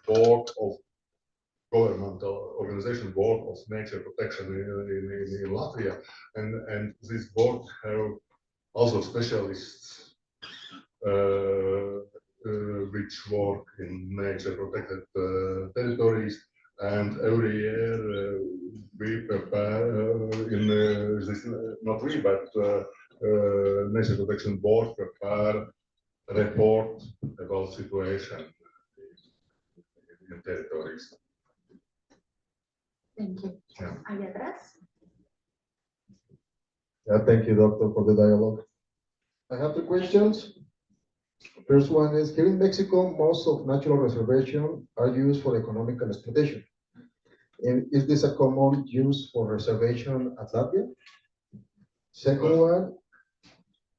board of governmental organization, board of nature protection in Latvia, and this board have also specialists which work in nature protected territories, and every year we prepare in this, not we, but nature protection board prepare report about situation in territories. Thank you. Yeah. Allá atrás. Yeah, thank you, Doctor, for the dialogue. I have two questions. First one is, here in Mexico, most of natural reservations are used for economical exploitation. And is this a common use for reservation at Latvia? Second one,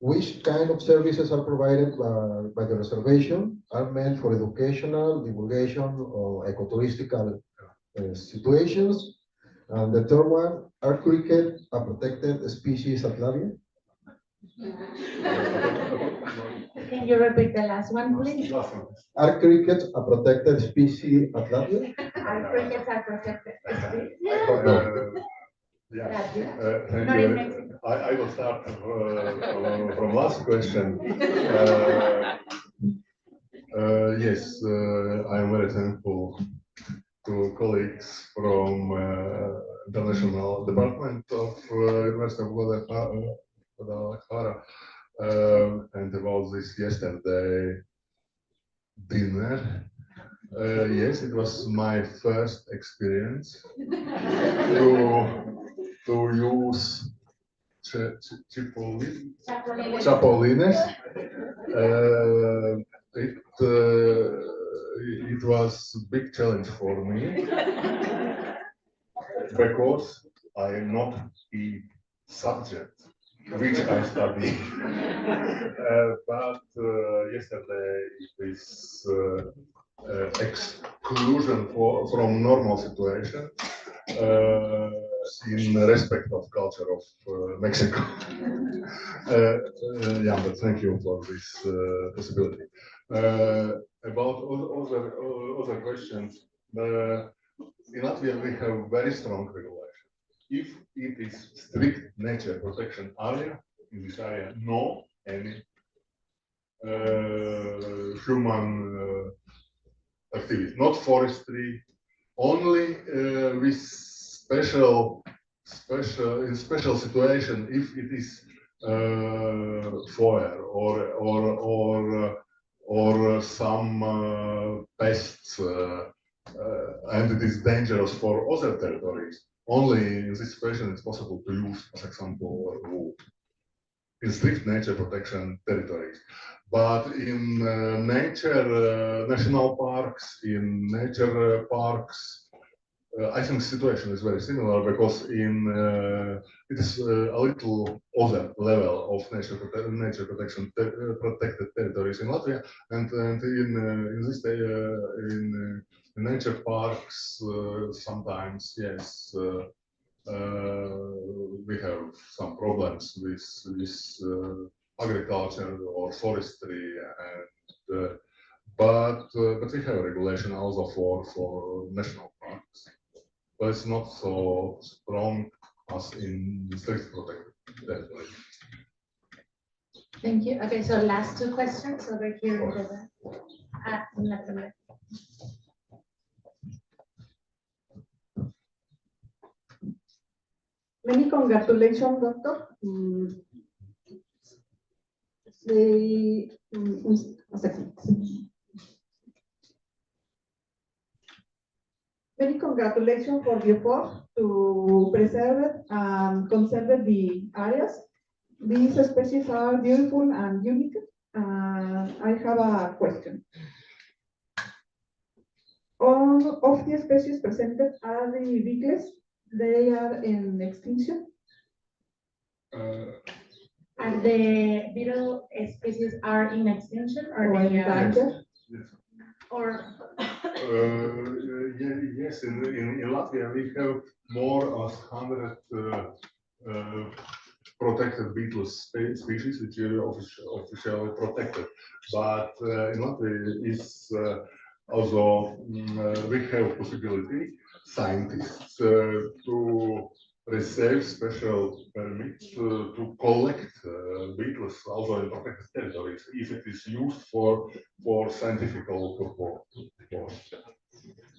which kind of services are provided by the reservation are meant for educational, divulgation, or ecotouristical situations? And the third one, are cricket a protected species at Latvia? Can you repeat the last one, please? Are crickets a protected species at Latvia? Are crickets a protected species? Yeah, thank you. I will start from last question. Yes, I am very thankful to colleagues from International Department of University of Guadalajara, and about this yesterday dinner. Yes, it was my first experience to use chapulines. It was a big challenge for me because I am not a subject which I study. But yesterday it is exclusion from normal situation in respect of culture of Mexico. Yeah, but thank you for this possibility. About other questions, in Latvia we have very strong regulation. If it is strict nature protection area, in this area, no any human activity, not forestry, only with in special situation if it is fire or some pests and it is dangerous for other territories. Only in this situation it's possible to use, as example, wood in strict nature protection territories. But in national parks, in nature parks, I think the situation is very similar because it is a little other level of nature protection protected territories in Latvia, and in this in nature parks sometimes yes we have some problems with agriculture or forestry, and but we have a regulation also for national parks. But it's not so strong as in strict protected territory. Thank you. Okay, so last two questions over here in the Many congratulations, doctor. Many congratulations for the effort to preserve and conserve the areas. These species are beautiful and unique. I have a question. All of the species presented are the beetles. They are in extinction. And the beetle species are in extinction or Or they are endangered? or yes, in Latvia we have more than 100 protected beetle species which are officially protected. But in Latvia is also we have possibility scientists to receive special permits to collect beetles also in protected territories if it is used for scientific purpose.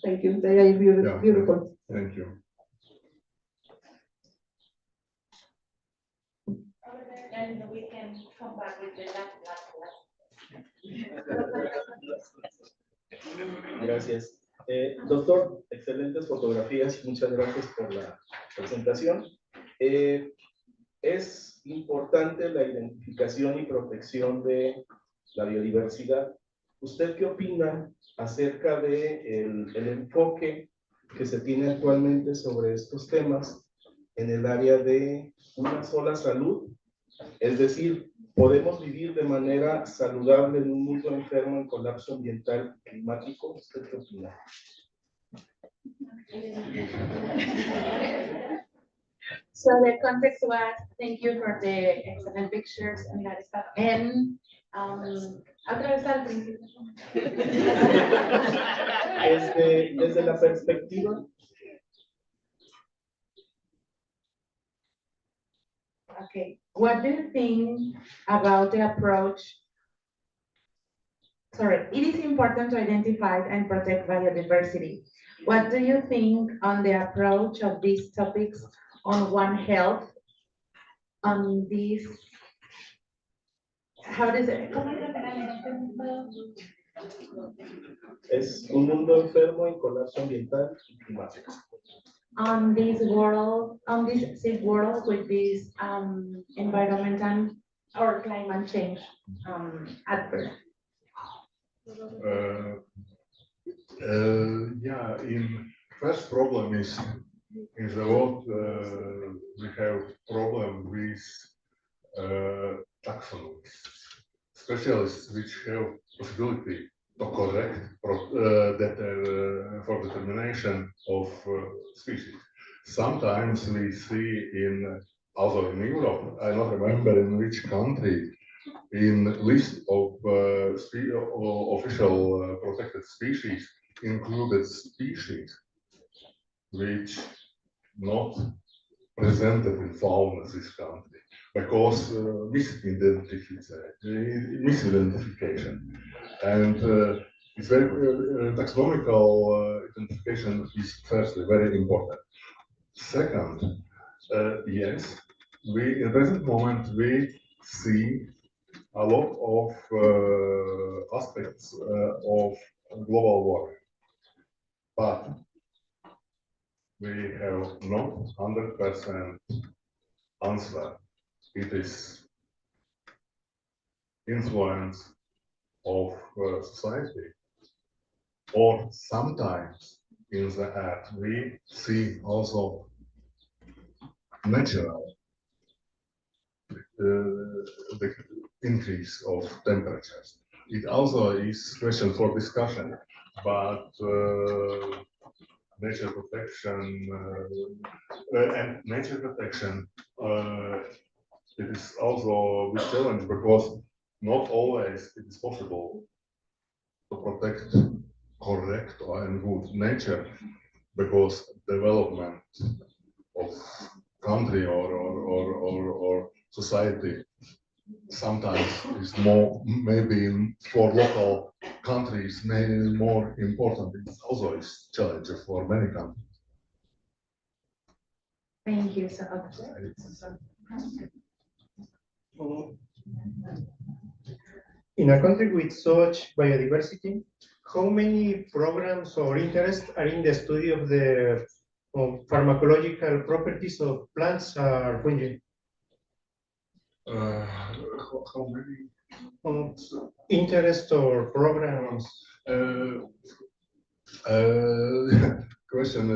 Thank you. They are beautiful. Beautiful. Thank you. And we can come back with the last Gracias. Doctor, excelentes fotografías y muchas gracias por la presentación. Es importante la identificación y protección de la biodiversidad. ¿Usted qué opina acerca de el enfoque que se tiene actualmente sobre estos temas en el área de una sola salud? Es decir, ¿podemos vivir de manera saludable en un mundo enfermo en colapso ambiental y climático? ¿Usted qué opina? So the context was, thank you for the excellent pictures and that stuff. And otra vez al principio. Desde la perspectiva. Okay, what do you think about the approach? Sorry, it is important to identify and protect biodiversity. What do you think on the approach of these topics on One Health, on this, how does it? Es un mundo enfermo en colapso ambiental y climático. On this world, on this sick world with this environmental or climate change adverse. Yeah, in first problem is in the world we have problem with taxonomy specialists which have possibility to correct for determination of species. Sometimes we see also in Europe, I don't remember in which country, in list of official protected species, included species which not presented in fauna this country because misidentification. And it's very taxonomical identification is firstly very important. Second, yes, in present moment we see a lot of aspects of global warming, but we have not 100% answer. It is influence of society, or sometimes in the earth we see also natural the increase of temperatures. It also is question for discussion, but nature protection and nature protection it is also a big challenge because not always it is possible to protect correct and good nature because development of country or society sometimes is more maybe for local countries maybe more important. It's also a challenge for many countries. Thank you so much. In a country with such biodiversity, how many programs or interests are in the study of the pharmacological properties of plants or fungi? How many? Interest or programs? Question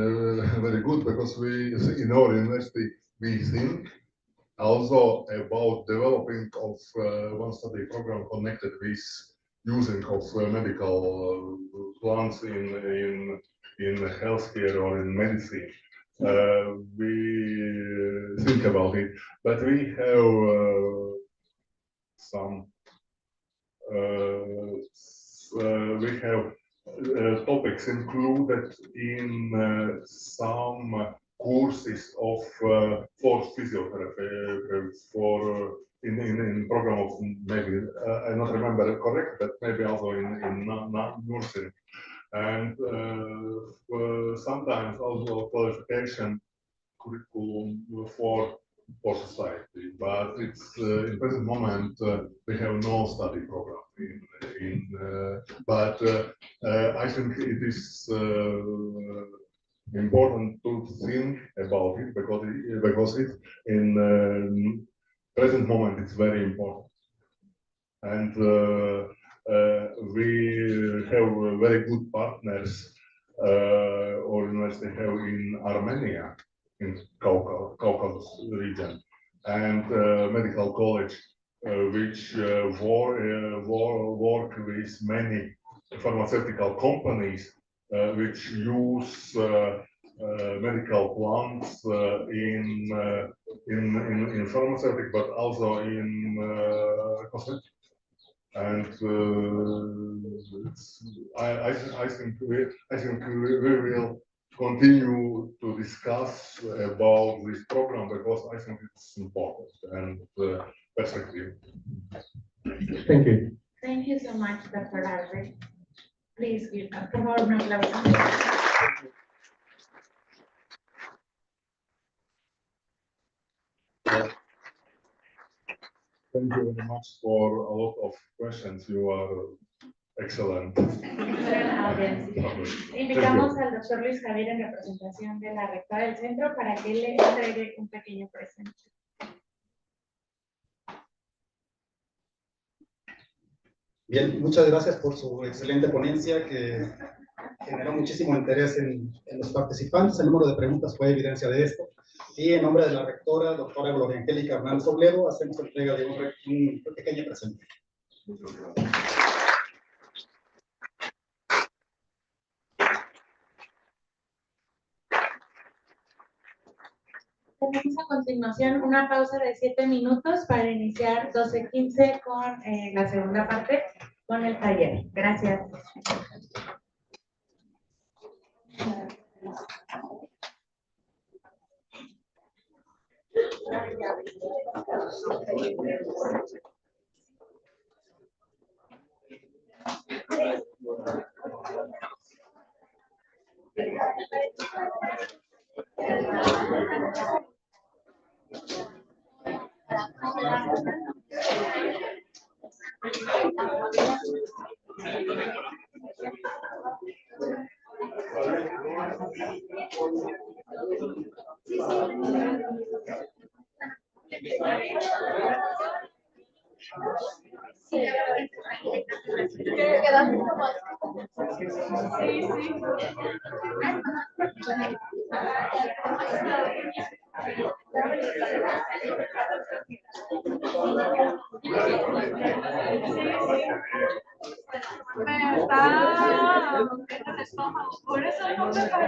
very good because we in our university we think also about developing of one study program connected with using of medical plants in healthcare or in medicine. We think about it, but we have some we have topics included in some courses of for physiotherapy for in program of maybe I not remember it correct, but maybe also in nursing, and sometimes also qualification curriculum for society. But it's in present moment we have no study program but I think it is important to think about it because it in present moment it's very important, and we have very good partners. Our university have in Armenia, in Caucasus region, and medical college, which work with many pharmaceutical companies which use medical plants in pharmaceutical, but also in cosmetic. And I think we will continue to discuss about this program because I think it's important and perspective. Thank you. Thank you so much, Dr. Albert. Please give a warm applause. Thank you very much for a lot of questions. You are excellent. Excellent audience. Invitamos al doctor Luis Javier en representación de la rectora del centro para que le entregue un pequeño presente. Bien, muchas gracias por su excelente ponencia que generó muchísimo interés en los participantes. El número de preguntas fue evidencia de esto. Y en nombre de la rectora, doctora Gloria Angélica Hernández Robledo, hacemos entrega de un pequeño presente. Tenemos a continuación una pausa de 7 minutos para iniciar 12:15 con la segunda parte, con el taller. Gracias. Me está rompiendo el estómago, por eso no me